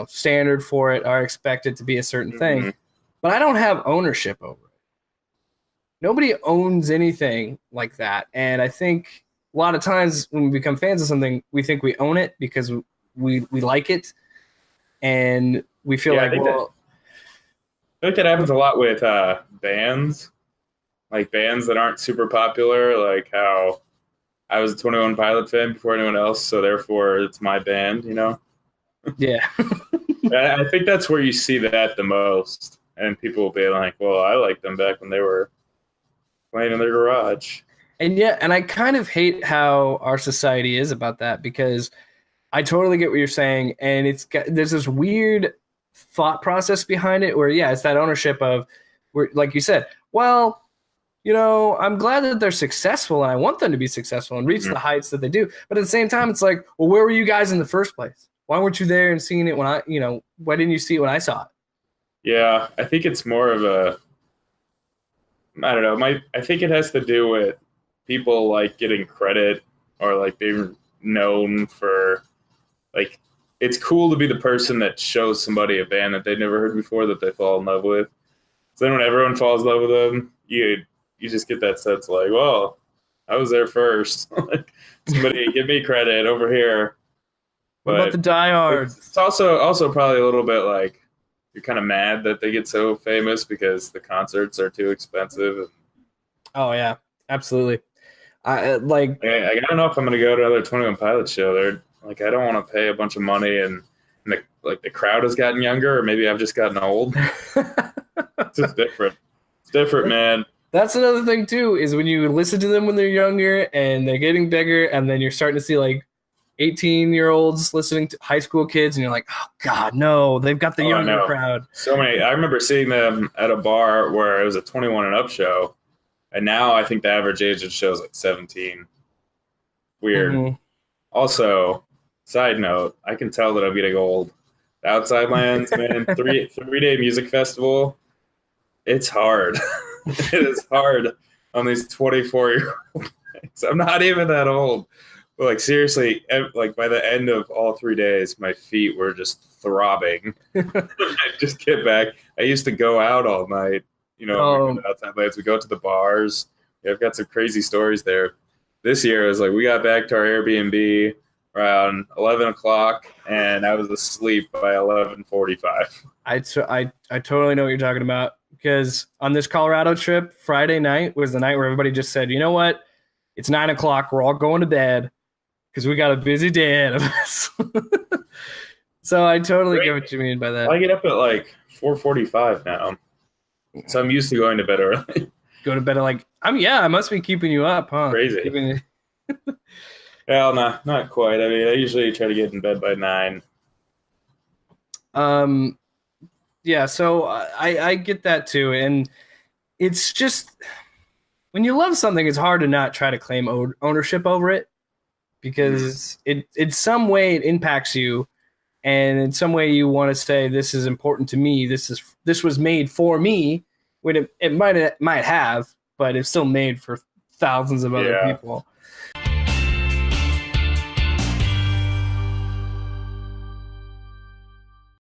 standard for it, are expected to be a certain Mm-hmm. thing. But I don't have ownership over it. Nobody owns anything like that. And I think a lot of times when we become fans of something, we think we own it because we like it. And we feel like, well, I think that happens a lot with bands, like bands that aren't super popular, like how I was a 21 Pilot fan before anyone else, so therefore it's my band, yeah. I think that's where you see that the most. And people will be like, well, I liked them back when they were playing in their garage. And I kind of hate how our society is about that, because I totally get what you're saying. And there's this weird thought process behind it where, it's that ownership of, where, like you said, well, I'm glad that they're successful and I want them to be successful and reach the heights that they do. But at the same time, it's like, well, where were you guys in the first place? Why weren't you there and seeing it when why didn't you see it when I saw it? Yeah, I think it's more of I don't know. I think it has to do with people like getting credit or like being known for, like, it's cool to be the person that shows somebody a band that they've never heard before that they fall in love with. So then when everyone falls in love with them, you just get that sense like, well, I was there first. Like, somebody give me credit over here. What about the diehards? It's also probably a little bit like, you're kind of mad that they get so famous because the concerts are too expensive. Oh yeah, absolutely. I don't know if I'm going to go to another 21 Pilots show. They're like, I don't want to pay a bunch of money, and the crowd has gotten younger, or maybe I've just gotten old. It's just different. It's different, man. That's another thing too, is when you listen to them when they're younger and they're getting bigger, and then you're starting to see like 18-year-olds listening to high school kids, and you're like, oh God, no, they've got the younger crowd. So many. I remember seeing them at a bar where it was a 21 and up show, and now I think the average age of the show is like 17. Weird. Mm-hmm. Also, side note, I can tell that I'm getting old. The Outside Lands, man, three-day music festival. It's hard. It is hard on these 24-year-olds. I'm not even that old. But like, seriously, like by the end of all 3 days, my feet were just throbbing. I just get back. I used to go out all night, Outside Lands. We go to the bars. Yeah, I've got some crazy stories there. This year, it was like we got back to our Airbnb around 11 o'clock, and I was asleep by 11:45. I totally know what you're talking about, because on this Colorado trip, Friday night was the night where everybody just said, you know what? It's 9 o'clock. We're all going to bed because we got a busy day ahead of us. So I totally get what you mean by that. I get up at like 4:45 now, so I'm used to going to bed early. Go to bed at like, I must be keeping you up, huh? Crazy. Well, not quite. I mean, I usually try to get in bed by 9. Yeah, so I get that too, and it's just, when you love something, it's hard to not try to claim ownership over it, because it in some way it impacts you, and in some way you want to say, this is important to me. This was made for me, when it might have, but it's still made for thousands of other people.